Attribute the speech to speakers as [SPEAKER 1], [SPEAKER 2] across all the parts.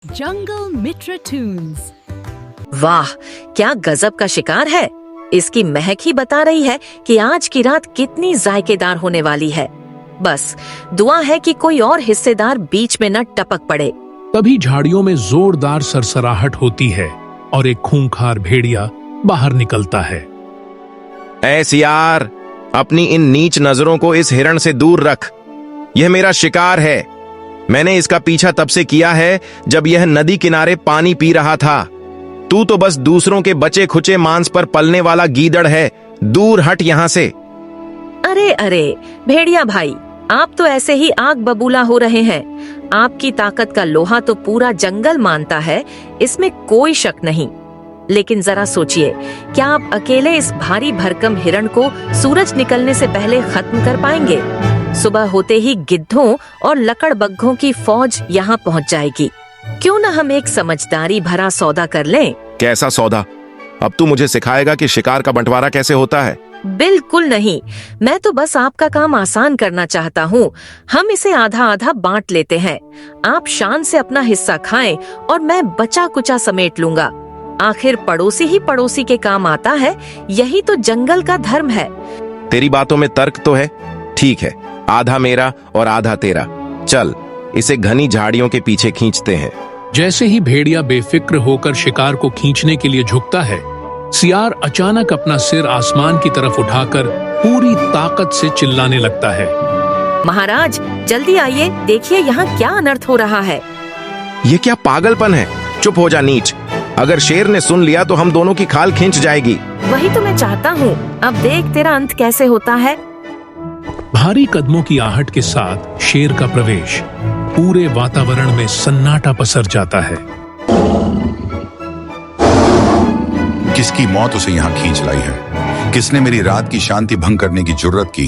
[SPEAKER 1] जंगल मित्र tunes.
[SPEAKER 2] वाह, क्या गजब का शिकार है। इसकी महक ही बता रही है कि आज की रात कितनी जायकेदार होने वाली है। बस दुआ है कि कोई और हिस्सेदार बीच में न टपक पड़े।
[SPEAKER 3] तभी झाड़ियों में जोरदार सरसराहट होती है और एक खूंखार भेड़िया बाहर निकलता है।
[SPEAKER 4] ऐ सियार, अपनी इन नीच नजरों को इस हिरण से दूर रख। यह मेरा शिकार है। मैंने इसका पीछा तब से किया है जब यह नदी किनारे पानी पी रहा था। तू तो बस दूसरों के बचे खुचे मांस पर पलने वाला गीदड़ है। दूर हट यहां से।
[SPEAKER 2] अरे अरे भेड़िया भाई, आप तो ऐसे ही आग बबूला हो रहे हैं। आपकी ताकत का लोहा तो पूरा जंगल मानता है, इसमें कोई शक नहीं। लेकिन जरा सोचिए, क्या आप अकेले इस भारी भरकम हिरण को सूरज निकलने से पहले खत्म कर पाएंगे? सुबह होते ही गिद्धों और लकड़बग्घों की फौज यहाँ पहुँच जाएगी। क्यों न हम एक समझदारी भरा सौदा कर लें?
[SPEAKER 4] कैसा सौदा? अब तू मुझे सिखाएगा कि शिकार का बंटवारा कैसे होता है?
[SPEAKER 2] बिल्कुल नहीं, मैं तो बस आपका काम आसान करना चाहता हूँ। हम इसे आधा आधा बांट लेते हैं। आप शान से अपना हिस्सा खाएं और मैं बचा कुचा समेट लूंगा। आखिर पड़ोसी ही पड़ोसी के काम आता है, यही तो जंगल का धर्म है।
[SPEAKER 4] तेरी बातों में तर्क तो है। ठीक है, आधा मेरा और आधा तेरा। चल, इसे घनी झाड़ियों के पीछे खींचते हैं।
[SPEAKER 3] जैसे ही भेड़िया बेफिक्र होकर शिकार को खींचने के लिए झुकता है, सियार अचानक अपना सिर आसमान की तरफ उठाकर पूरी ताकत से चिल्लाने लगता है।
[SPEAKER 2] महाराज, जल्दी आइए, देखिए यहाँ क्या अनर्थ हो रहा है।
[SPEAKER 4] ये क्या पागलपन है? चुप हो जा नीच। अगर शेर ने सुन लिया तो हम दोनों की खाल खींच जाएगी।
[SPEAKER 2] वही तो मैं चाहता हूँ। अब देख तेरा अंत कैसे होता है।
[SPEAKER 3] भारी कदमों की आहट के साथ शेर का प्रवेश, पूरे वातावरण में सन्नाटा पसर जाता है।
[SPEAKER 5] किसकी मौत उसे यहाँ खींच लाई है? किसने मेरी रात की शांति भंग करने की जुर्रत की?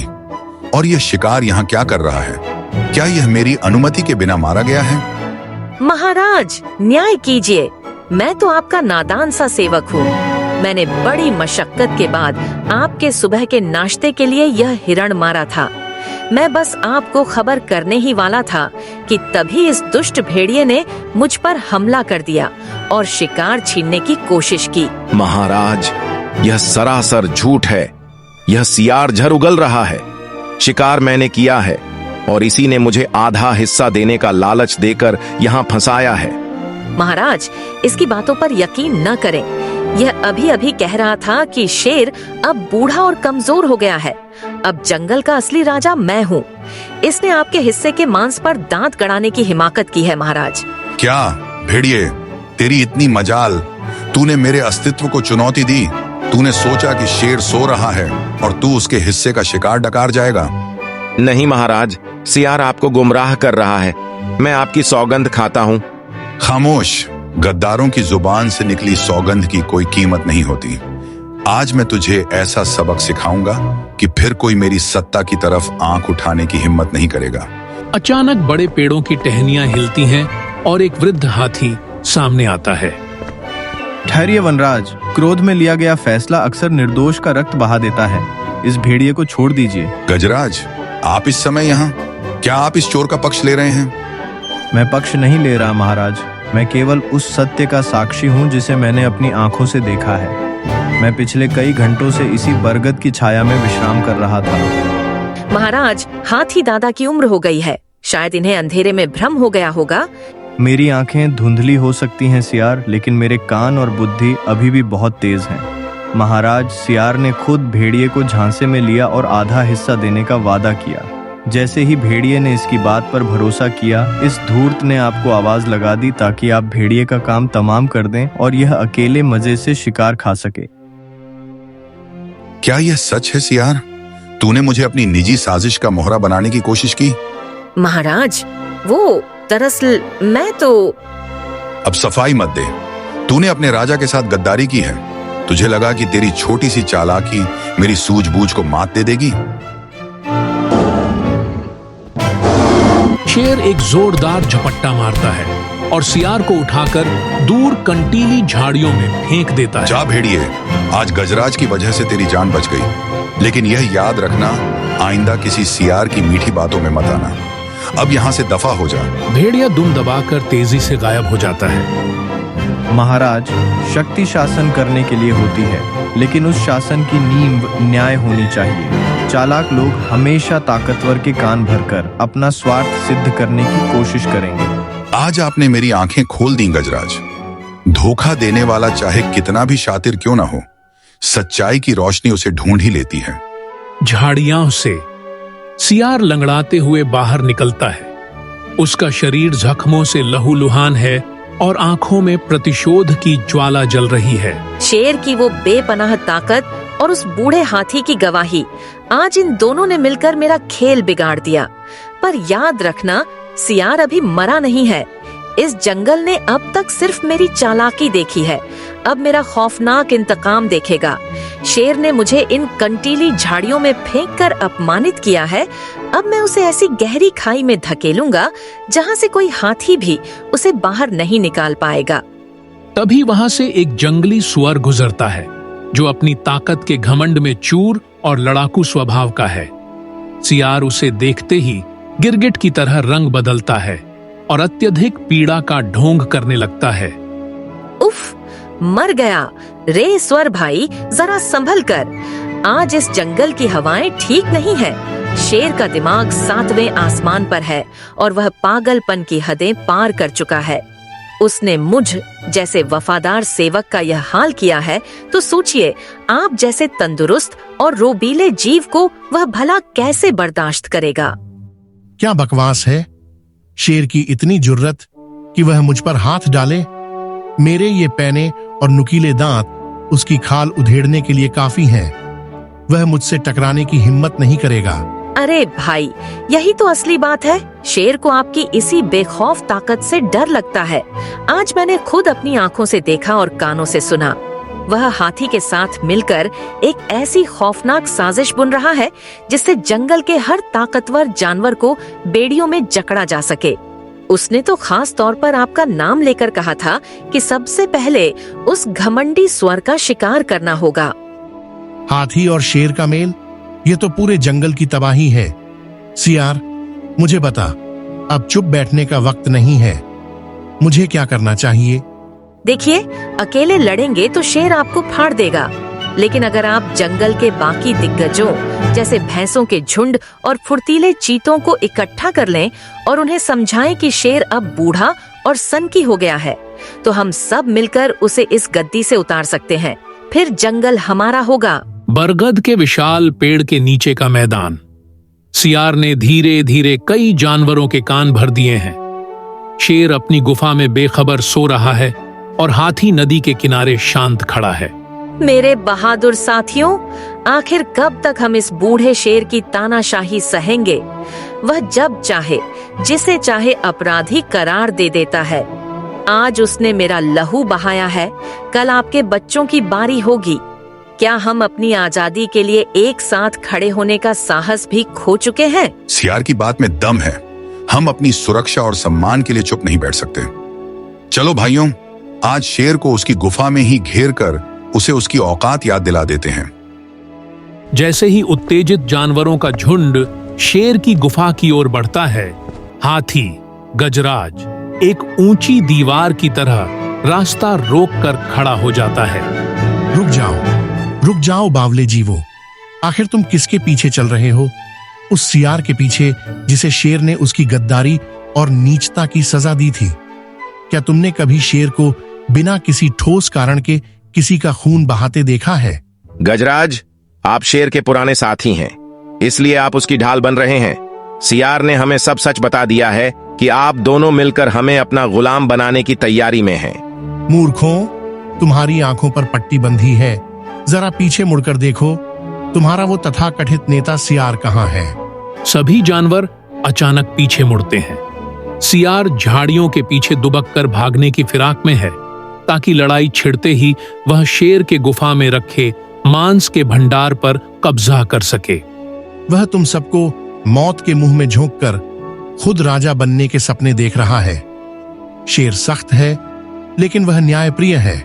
[SPEAKER 5] और यह शिकार यहाँ क्या कर रहा है? क्या यह मेरी अनुमति के बिना मारा गया है?
[SPEAKER 2] महाराज, न्याय कीजिए। मैं तो आपका नादान सा सेवक हूँ। मैंने बड़ी मशक्कत के बाद आपके सुबह के नाश्ते के लिए यह हिरण मारा था। मैं बस आपको खबर करने ही वाला था कि तभी इस दुष्ट भेड़िए ने मुझ पर हमला कर दिया और शिकार छीनने की कोशिश की।
[SPEAKER 4] महाराज, यह सरासर झूठ है। यह सियार झर उगल रहा है। शिकार मैंने किया है और इसी ने मुझे आधा हिस्सा देने का लालच देकर यहाँ फंसाया है।
[SPEAKER 2] महाराज, इसकी बातों पर यकीन न करें। यह अभी अभी कह रहा था कि शेर अब बूढ़ा और कमजोर हो गया है। अब जंगल का असली राजा मैं हूँ। इसने आपके हिस्से के मांस पर दांत गड़ाने की हिमाकत की है महाराज।
[SPEAKER 5] क्या भेड़िए, तेरी इतनी मजाल? तूने मेरे अस्तित्व को चुनौती दी। तूने सोचा कि शेर सो रहा है और तू उसके हिस्से का शिकार डकार जाएगा।
[SPEAKER 4] नहीं महाराज, सियार आपको गुमराह कर रहा है। मैं आपकी सौगंध खाता हूँ।
[SPEAKER 5] खामोश। गद्दारों की जुबान से निकली सौगंध की कोई कीमत नहीं होती। आज मैं तुझे ऐसा सबक सिखाऊंगा कि फिर कोई मेरी सत्ता की तरफ आंख उठाने की हिम्मत नहीं करेगा।
[SPEAKER 3] अचानक बड़े पेड़ों की टहनियां हिलती हैं और एक वृद्ध हाथी सामने आता है।
[SPEAKER 6] ठहरिए वनराज, क्रोध में लिया गया फैसला अक्सर निर्दोष का रक्त बहा देता है। इस भेड़िए को छोड़ दीजिए।
[SPEAKER 5] गजराज, आप इस समय यहाँ? क्या आप इस चोर का पक्ष ले रहे हैं?
[SPEAKER 6] मैं पक्ष नहीं ले रहा महाराज। मैं केवल उस सत्य का साक्षी हूँ जिसे मैंने अपनी आंखों से देखा है। मैं पिछले कई घंटों से इसी बरगद की छाया में विश्राम कर रहा था।
[SPEAKER 2] महाराज, हाथी दादा की उम्र हो गई है। शायद इन्हें अंधेरे में भ्रम हो गया होगा।
[SPEAKER 6] मेरी आंखें धुंधली हो सकती हैं सियार, लेकिन मेरे कान और बुद्धि अभी भी बहुत तेज हैं। महाराज, सियार ने खुद भेड़िए को झांसे में लिया और आधा हिस्सा देने का वादा किया। जैसे ही भेड़िए ने इसकी बात पर भरोसा किया, इस धूर्त ने आपको आवाज लगा दी ताकि आप भेड़िए का काम तमाम कर दें और यह अकेले मजे से शिकार खा सके।
[SPEAKER 5] क्या यह सच है सियार? तूने मुझे अपनी निजी साजिश का मोहरा बनाने की कोशिश की?
[SPEAKER 2] महाराज, वो दरअसल मैं तो...
[SPEAKER 5] अब सफाई मत दे। तूने अपने राजा के साथ गद्दारी की है। तुझे लगा कि तेरी छोटी सी चालाकी मेरी सूझबूझ को मात दे देगी।
[SPEAKER 3] शेर एक जोरदार झपट्टा मारता है और सियार को उठाकर दूर कंटीली झाड़ियों में फेंक देता है।
[SPEAKER 5] जा भेड़िए, आज गजराज की वजह से तेरी जान बच गई। लेकिन यह याद रखना, आइंदा किसी सियार की मीठी बातों में मत आना। अब यहाँ से दफा हो जा।
[SPEAKER 3] भेड़िया दुम दबाकर तेजी से गायब हो जाता है।
[SPEAKER 6] महाराज, शक्ति शासन करने के लिए होती है, लेकिन उस शासन की नींव न्याय होनी चाहिए। चालाक लोग हमेशा ताकतवर के कान भरकर अपना स्वार्थ सिद्ध करने की कोशिश करेंगे।
[SPEAKER 5] आज आपने मेरी आंखें खोल दी गजराज। धोखा देने वाला चाहे कितना भी शातिर क्यों ना हो, सच्चाई की रोशनी उसे ढूंढ ही लेती है।
[SPEAKER 3] झाड़ियों से सियार लंगड़ाते हुए बाहर निकलता है। उसका शरीर जख्मों से लहूलुहान है और आंखों में प्रतिशोध की ज्वाला जल रही है।
[SPEAKER 2] शेर की वो बेपनाह ताकत और उस बूढ़े हाथी की गवाही, आज इन दोनों ने मिलकर मेरा खेल बिगाड़ दिया। पर याद रखना, सियार अभी मरा नहीं है। इस जंगल ने अब तक सिर्फ मेरी चालाकी देखी है, अब मेरा खौफनाक इंतकाम देखेगा। शेर ने मुझे इन कंटीली झाड़ियों में फेंककर अपमानित किया है, अब मैं उसे ऐसी गहरी खाई में धकेलूंगा जहां से कोई हाथी भी उसे बाहर नहीं निकाल पाएगा।
[SPEAKER 3] तभी वहां से एक जंगली सुअर गुजरता है, जो अपनी ताकत के घमंड में चूर और लड़ाकू स्वभाव का है। सियार उसे देखते ही गिरगिट की तरह रंग बदलता है और अत्यधिक पीड़ा का ढोंग करने लगता है।
[SPEAKER 2] उफ, मर गया। रे स्वर भाई, जरा संभल कर। आज इस जंगल की हवाएं ठीक नहीं है। शेर का दिमाग 7वें आसमान पर है और वह पागलपन की हदें पार कर चुका है। उसने मुझ जैसे वफादार सेवक का यह हाल किया है, तो सोचिए आप जैसे तंदुरुस्त और रोबीले जीव को वह भला कैसे बर्दाश्त करेगा।
[SPEAKER 7] क्या बकवास है। शेर की इतनी जुर्रत कि वह मुझ पर हाथ डाले। मेरे ये पैने और नुकीले दांत उसकी खाल उधेड़ने के लिए काफी हैं। वह मुझसे टकराने की हिम्मत नहीं करेगा।
[SPEAKER 2] अरे भाई, यही तो असली बात है। शेर को आपकी इसी बेखौफ ताकत से डर लगता है। आज मैंने खुद अपनी आंखों से देखा और कानों से सुना। वह हाथी के साथ मिलकर एक ऐसी खौफनाक साजिश बुन रहा है जिससे जंगल के हर ताकतवर जानवर को बेड़ियों में जकड़ा जा सके। उसने तो खास तौर पर आपका नाम लेकर कहा था कि सबसे पहले उस घमंडी स्वर का शिकार करना होगा।
[SPEAKER 7] हाथी और शेर का मेल, ये तो पूरे जंगल की तबाही है। सियार, मुझे बता, अब चुप बैठने का वक्त नहीं है। मुझे क्या करना चाहिए?
[SPEAKER 2] देखिए, अकेले लड़ेंगे तो शेर आपको फाड़ देगा, लेकिन अगर आप जंगल के बाकी दिग्गजों जैसे भैंसों के झुंड और फुर्तीले चीतों को इकट्ठा कर लें और उन्हें समझाएं कि शेर अब बूढ़ा और सनकी हो गया है, तो हम सब मिलकर उसे इस गद्दी से उतार सकते हैं। फिर जंगल हमारा होगा।
[SPEAKER 3] बरगद के विशाल पेड़ के नीचे का मैदान। सियार ने धीरे धीरे कई जानवरों के कान भर दिए हैं। शेर अपनी गुफा में बेखबर सो रहा है और हाथी नदी के किनारे शांत खड़ा है।
[SPEAKER 2] मेरे बहादुर साथियों, आखिर कब तक हम इस बूढ़े शेर की तानाशाही सहेंगे? वह जब चाहे जिसे चाहे अपराधी करार दे देता है। आज उसने मेरा लहू बहाया है, कल आपके बच्चों की बारी होगी। क्या हम अपनी आजादी के लिए एक साथ खड़े होने का साहस भी खो चुके हैं?
[SPEAKER 5] सियार की बात में दम है। हम अपनी सुरक्षा और सम्मान के लिए चुप नहीं बैठ सकते। चलो भाइयों, आज शेर को उसकी गुफा में ही घेर कर उसे उसकी औकात याद दिला देते हैं।
[SPEAKER 3] जैसे ही उत्तेजित जानवरों का झुंड शेर की गुफा की ओर बढ़ता है, हाथी गजराज एक ऊंची दीवार की तरह रास्ता रोककर खड़ा हो जाता है।
[SPEAKER 7] रुक जाओ बावले जीवो। आखिर तुम किसके पीछे चल रहे हो? उस सियार के पीछे जिसे शेर ने उसकी गद्दारी और नीचता की सजा दी थी। क्या तुमने कभी शेर को बिना किसी ठोस कारण के किसी का खून बहाते देखा है?
[SPEAKER 4] गजराज, आप शेर के पुराने साथी हैं, इसलिए आप उसकी ढाल बन रहे हैं। सियार ने हमें सब सच बता दिया है कि आप दोनों मिलकर हमें अपना गुलाम बनाने की तैयारी में हैं।
[SPEAKER 7] मूर्खों, तुम्हारी आंखों पर पट्टी बंधी है। जरा पीछे मुड़कर देखो, तुम्हारा वो तथाकथित नेता सियार कहाँ है?
[SPEAKER 3] सभी जानवर अचानक पीछे मुड़ते हैं। सियार झाड़ियों के पीछे दुबक कर भागने की फिराक में है, ताकि लड़ाई छिड़ते ही वह शेर के गुफा में रखे मांस के भंडार पर कब्जा कर सके।
[SPEAKER 7] वह तुम सबको मौत के मुंह में झोंककर खुद राजा बनने के सपने देख रहा है। शेर सख्त है, लेकिन वह न्यायप्रिय है।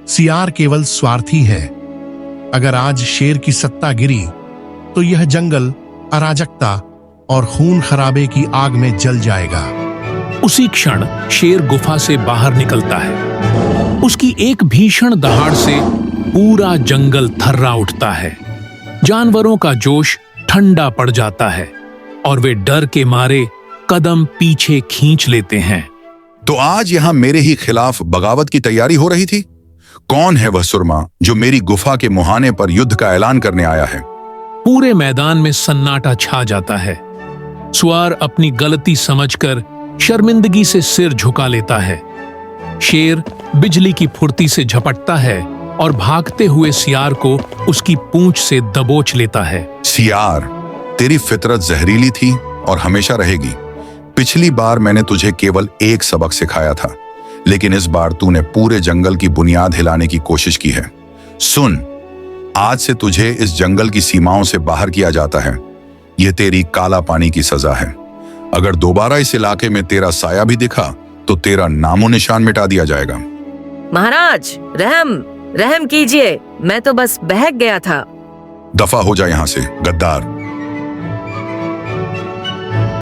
[SPEAKER 7] सियार केवल स्वार्थी है। अगर आज शेर की सत्ता गिरी, तो यह जंगल अराजकता और खून खराबे की आग में जल जाएगा।
[SPEAKER 3] उसी क्षण शेर गुफा से बाहर निकलता है। उसकी एक भीषण दहाड़ से पूरा जंगल थर्रा उठता है। जानवरों का जोश ठंडा पड़ जाता है और वे डर के मारे कदम पीछे खींच लेते हैं।
[SPEAKER 5] तो आज यहां मेरे ही खिलाफ बगावत की तैयारी हो रही थी। कौन है वह सुरमा जो मेरी गुफा के मुहाने पर युद्ध का ऐलान करने आया है?
[SPEAKER 3] पूरे मैदान में सन्नाटा छा जाता है। सुआर अपनी गलती समझकर शर्मिंदगी से सिर झुका लेता है। शेर बिजली की फुर्ती से झपटता है और भागते हुए सियार को उसकी पूंछ से दबोच लेता है।
[SPEAKER 5] सियार, तेरी फितरत जहरीली थी और हमेशा रहेगी। पिछली बार मैंने तुझे केवल एक सबक सिखाया था, लेकिन इस बार तूने पूरे जंगल की बुनियाद हिलाने की कोशिश की है। सुन, आज से तुझे इस जंगल की सीमाओं से बाहर किया जाता है। यह तेरी काला पानी की सजा है। अगर दोबारा इस इलाके में तेरा साया भी दिखा तो तेरा नामो निशान मिटा दिया जाएगा।
[SPEAKER 2] महाराज, रहम कीजिए, मैं तो बस बहक गया था।
[SPEAKER 5] दफा हो जा यहां से, गद्दार।